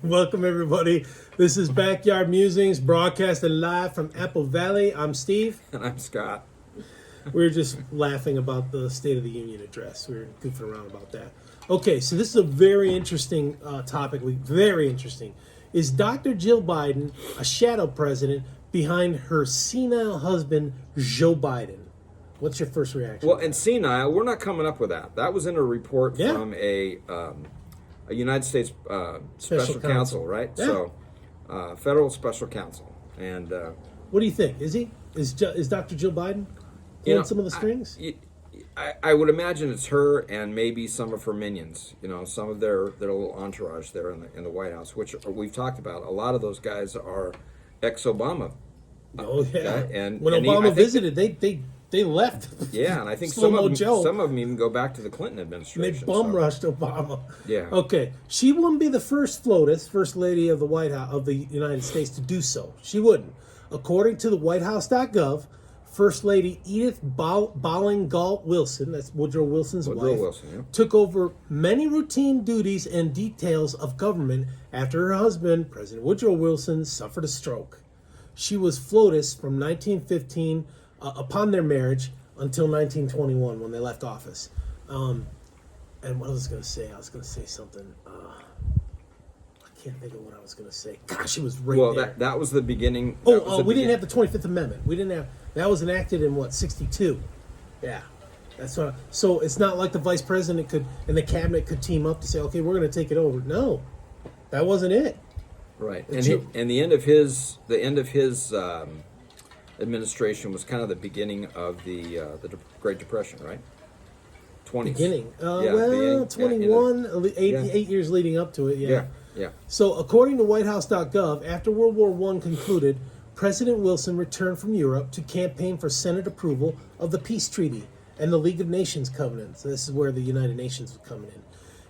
Welcome, everybody. This is Backyard Musings, broadcasting live from Apple Valley. I'm Steve. And I'm Scott. We were just laughing about the State of the Union address. We were goofing around about that. Okay, so this is a very interesting topic. Very interesting. Is Dr. Jill Biden a shadow president behind her senile husband, Joe Biden? What's your first reaction? Well, and senile, we're not coming up with that. That was in a report from a United States Special Counsel, right? Yeah. So, federal special counsel. And what do you think? Is he? Is Dr. Jill Biden pulling some of the strings? I would imagine it's her and maybe some of her minions. You know, some of their little entourage there in the White House, which we've talked about. A lot of those guys are ex-Obama. Oh yeah. And when Obama visited, they left. Yeah, and I think some of them even go back to the Clinton administration. They bum rushed Obama. Yeah. Okay, she wouldn't be the first FLOTUS, First Lady of the White House of the United States, to do so. She wouldn't. According to the whitehouse.gov, First Lady Edith Wilson, that's Woodrow Wilson's wife, took over many routine duties and details of government after her husband, President Woodrow Wilson, suffered a stroke. She was FLOTUS from 1915 upon their marriage until 1921 when they left office. And what I was going to say something. I can't think of what I was going to say. Gosh, it was right there. Well, that was the beginning. We didn't have the 25th Amendment. We didn't have that. Was enacted in what, 62? Yeah, that's what. So it's not like the vice president and the cabinet could team up to say, okay, we're going to take it over. No, that wasn't it. Right, and the end of his administration was kind of the beginning of the Great Depression, right? 20s. Beginning. Beginning, 21, 8 years leading up to it. Yeah. So according to whitehouse.gov, after World War I concluded, President Wilson returned from Europe to campaign for Senate approval of the Peace Treaty and the League of Nations Covenants. This is where the United Nations was coming in.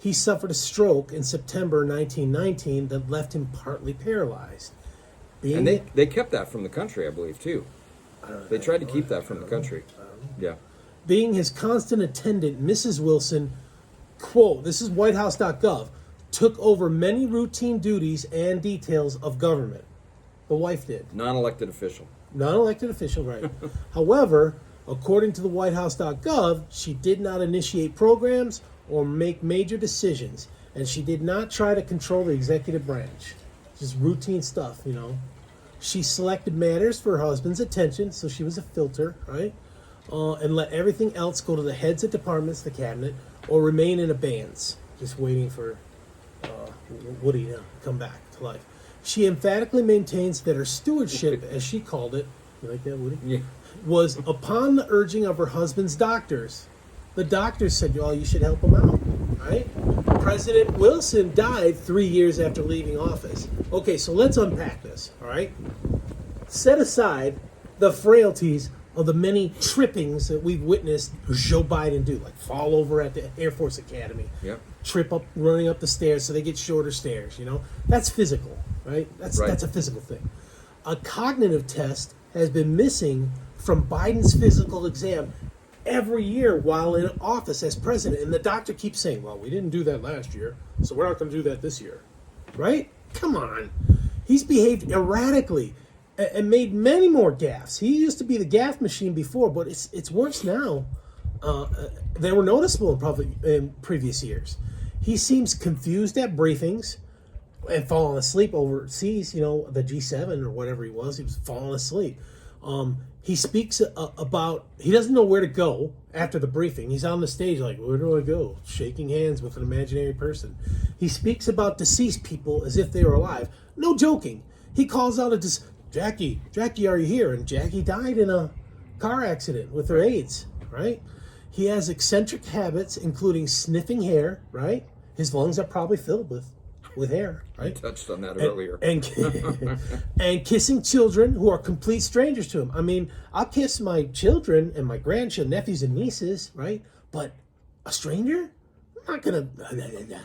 He suffered a stroke in September 1919 that left him partly paralyzed. And they kept that from the country, I believe, too. They tried to keep that from the country. Yeah. Being his constant attendant, Mrs. Wilson, quote, this is whitehouse.gov, took over many routine duties and details of government. The wife did. Non-elected official. Non-elected official, right. However, according to the whitehouse.gov, she did not initiate programs or make major decisions, and she did not try to control the executive branch. Just routine stuff, you know. She selected matters for her husband's attention, so she was a filter, right? And let everything else go to the heads of departments, the cabinet, or remain in abeyance, just waiting for Woody to come back to life. She emphatically maintains that her stewardship, as she called it, you like that, Woody? Yeah. Was upon the urging of her husband's doctors. The doctors said, oh, you should help him out, right? President Wilson died 3 years after leaving office. Okay, so let's unpack this, all right? Set aside the frailties of the many trippings that we've witnessed Joe Biden do, like fall over at the Air Force Academy, trip up, running up the stairs so they get shorter stairs, you know? That's physical, right? That's a physical thing. A cognitive test has been missing from Biden's physical exam every year while in office as president, and the doctor keeps saying, well, we didn't do that last year, so we're not going to do that this year, right? Come on. He's behaved erratically and made many more gaffes. He used to be the gaffe machine before, but it's worse now. They were noticeable in previous years. He seems confused at briefings and falling asleep overseas, you know, the G7 or whatever he was falling asleep. He speaks about, he doesn't know where to go after the briefing. He's on the stage like, where do I go? Shaking hands with an imaginary person. He speaks about deceased people as if they were alive. No joking. He calls out Jackie, are you here? And Jackie died in a car accident with her aides, right? He has eccentric habits, including sniffing hair, right? His lungs are probably filled with hair, right? I touched on that earlier. And kissing children who are complete strangers to him. I mean, I'll kiss my children and my grandchildren, nephews and nieces, right? But a stranger? I'm not going to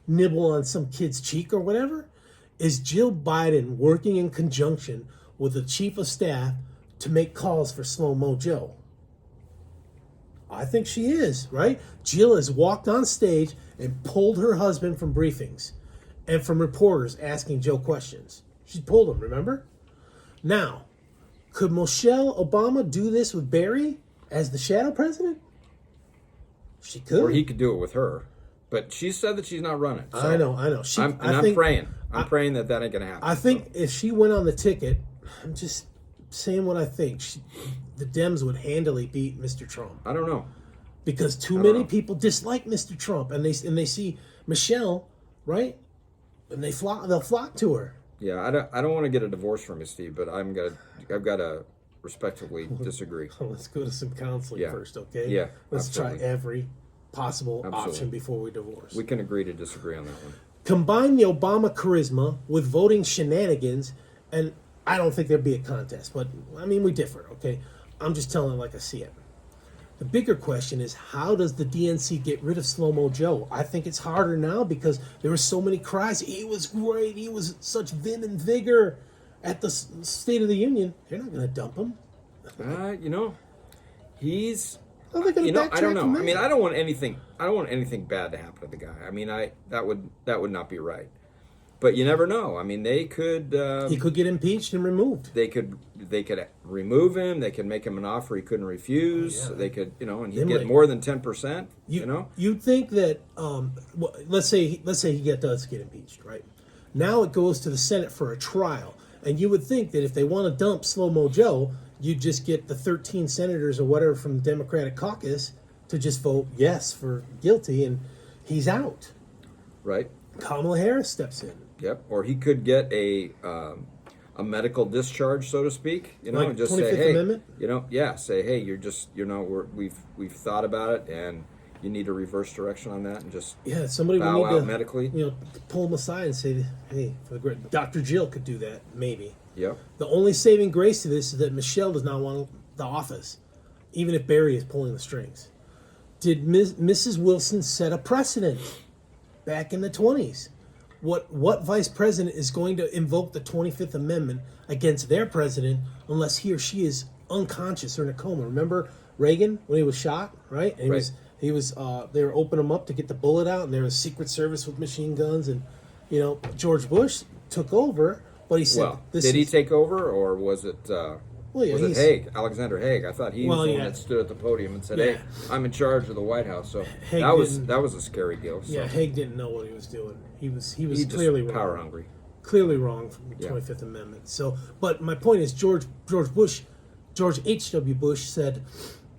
nibble on some kid's cheek or whatever. Is Jill Biden working in conjunction with the chief of staff to make calls for Slow-Mo Joe? I think she is, right? Jill has walked on stage and pulled her husband from briefings. and from reporters asking Joe questions. She pulled him, remember? Now, could Michelle Obama do this with Barry as the shadow president? She could. Or he could do it with her. But she said that she's not running. So I know. I'm praying. I'm praying that ain't going to happen. I think if she went on the ticket, I'm just saying what I think, the Dems would handily beat Mr. Trump. I don't know. Because too many people dislike Mr. Trump, and they see Michelle, right? And they'll flock to her. Yeah, I don't want to get a divorce from you, Steve, but I've got to respectfully disagree. Let's go to some counseling first, okay? Yeah, Let's absolutely. try every possible option before we divorce. We can agree to disagree on that one. Combine the Obama charisma with voting shenanigans, and I don't think there'd be a contest. But, I mean, we differ, okay? I'm just telling it like I see it. The bigger question is, how does the DNC get rid of Slow-Mo Joe? I think it's harder now because there were so many cries. He was great. He was such vim and vigor at the State of the Union. They're not going to dump him. He's... I don't know. I mean, I don't want anything bad to happen to the guy. I mean, that would not be right. But you never know. I mean, they could. He could get impeached and removed. They could remove him. They could make him an offer he couldn't refuse. They could, and he'd get more than 10%. You'd think that. Let's say he does get impeached, right? Now it goes to the Senate for a trial, and you would think that if they want to dump Slow-Mo Joe, you'd just get the 13 senators or whatever from the Democratic caucus to just vote yes for guilty, and he's out. Right. Kamala Harris steps in. Yep. Or he could get a medical discharge, so to speak. Like and just 25th say, hey, Amendment? say, hey, you're just, we've thought about it, and you need a reverse direction on that, and just somebody bow would need out to medically. Pull him aside and say, hey, Dr. Jill could do that, maybe. Yep. The only saving grace to this is that Michelle does not want the office, even if Barry is pulling the strings. Did Mrs. Wilson set a precedent back in the 20s? What vice president is going to invoke the 25th Amendment against their president unless he or she is unconscious or in a coma? Remember Reagan when he was shot, right? And he was they were opening him up to get the bullet out, and there was Secret Service with machine guns, and George Bush took over, but he said, well, did he take over, or was it? Was it Haig, Alexander Haig? I thought he was the one that stood at the podium and said, "Hey, I'm in charge of the White House." So that was a scary deal. So. Yeah, Haig didn't know what he was doing. He was just clearly wrong. Power hungry. Clearly wrong from the 25th Amendment. So, but my point is, George H.W. Bush said,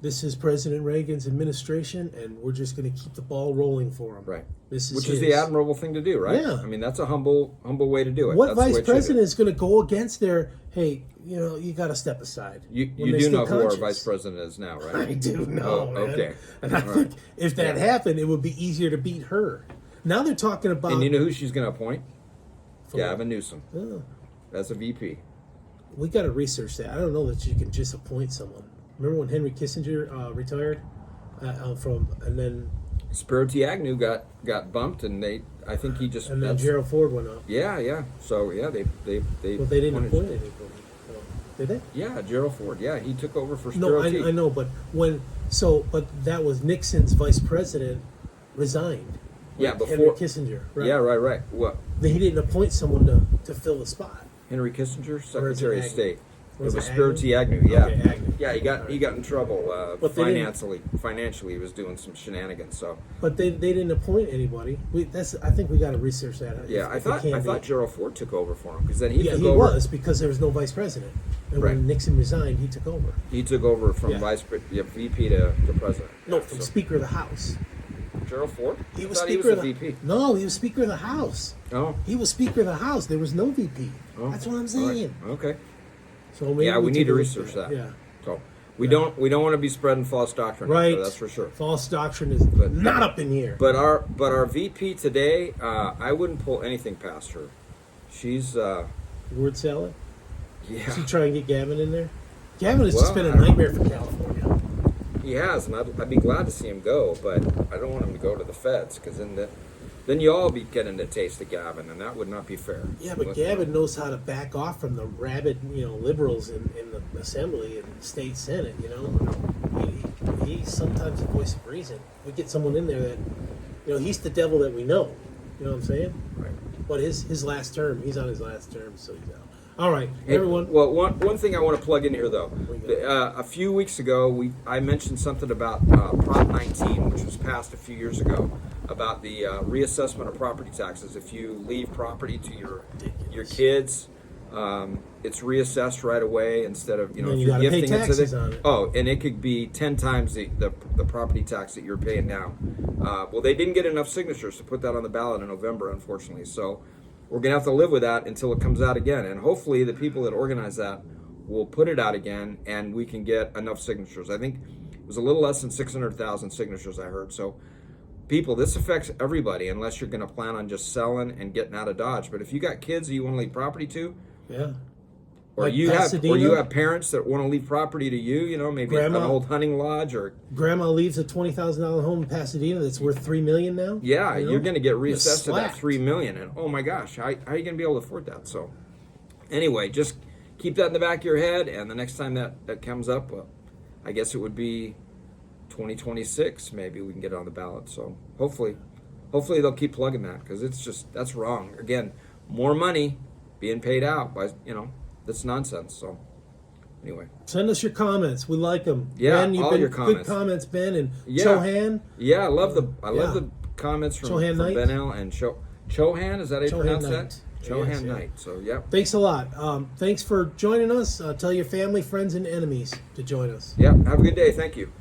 "This is President Reagan's administration, and we're just going to keep the ball rolling for him." Right. Which is the admirable thing to do, right? Yeah. I mean, that's a humble way to do it. What vice president is going to go against their? Hey, you got to step aside. You do know who our vice president is now, right? I do know. Oh, okay. And I think if that happened, it would be easier to beat her. Now they're talking about. And you know who she's going to appoint? Gavin Newsom. Oh. As a VP. We got to research that. I don't know that you can just appoint someone. Remember when Henry Kissinger retired and then Spiro T. Agnew got bumped, and I think he just and then Gerald Ford went up. Yeah. So they Well, they didn't appoint anybody. Did they? Yeah, Gerald Ford. Yeah, he took over for Spiro T. I know, but but that was Nixon's vice president resigned. Yeah, before Henry Kissinger. Right? Yeah, right. What? He didn't appoint someone to fill the spot. Henry Kissinger, Secretary of State. It was Spiro T. Agnew. Yeah, okay, Agnew. Yeah. He got in trouble financially. He was doing some shenanigans. So, but they didn't appoint anybody. I think we got to research that. Yeah, I thought Gerald Ford took over for him because then he took over. He was because there was no vice president, and when Nixon resigned, he took over. He took over from VP to president. No, from Speaker of the House. Gerald Ford? He was Speaker of the VP. No, he was Speaker of the House. Oh. He was Speaker of the House. There was no VP. Oh. That's what I'm saying. Right. Okay. So maybe we need to research that. Yeah. So we don't want to be spreading false doctrine. Right. That's for sure. False doctrine is not up in here. But our VP today, I wouldn't pull anything past her. She's word salad. Yeah. Is he trying to get Gavin in there? Gavin has just been a nightmare for California. He has, and I'd be glad to see him go, but I don't want him to go to the feds because then you all be getting a taste of Gavin, and that would not be fair. Yeah, but Gavin knows how to back off from the rabid, liberals in the Assembly and the State Senate. He's sometimes a voice of reason. We get someone in there that, he's the devil that we know. You know what I'm saying? Right. But his last term, he's on his last term, so he's out. All right, Hey, everyone. Well, one thing I want to plug in here, though. A few weeks ago, I mentioned something about Prop 19, which was passed a few years ago, about the reassessment of property taxes. If you leave property to your kids, it's reassessed right away instead of Then if you you're gotta pay gifting it to taxes them. on it. Oh, and it could be 10 times the property tax that you're paying now. Well, they didn't get enough signatures to put that on the ballot in November, unfortunately. So we're going to have to live with that until it comes out again. And hopefully the people that organize that will put it out again and we can get enough signatures. I think it was a little less than 600,000 signatures I heard. So people, this affects everybody unless you're going to plan on just selling and getting out of Dodge. But if you got kids that you want to leave property to, Yeah. or Like you Pasadena? have parents that want to leave property to you, maybe an Grandma. old hunting lodge or Grandma leaves a $20,000 home in Pasadena that's worth $3 million now. yeah, You know? you're going to get reassessed to that slacked. $3 million, and oh my gosh, how are you going to be able to afford that? So, anyway, just keep that in the back of your head, and the next time that comes up, well, I guess it would be 2026. Maybe we can get it on the ballot. So hopefully they'll keep plugging that because that's wrong. Again, more money being paid out by that's nonsense. So anyway. Send us your comments. We like them. Yeah, Ben, you've all been your good comments. comments, Ben and Yeah. Chohan. Yeah, I love the comments from Chohan Knight. Ben L and Chohan. Is that how you Chohan pronounce Knight. that? Chohan Yes, yeah. Knight. So yep. Thanks a lot. Thanks for joining us. Tell your family, friends, and enemies to join us. Yep. Have a good day. Thank you.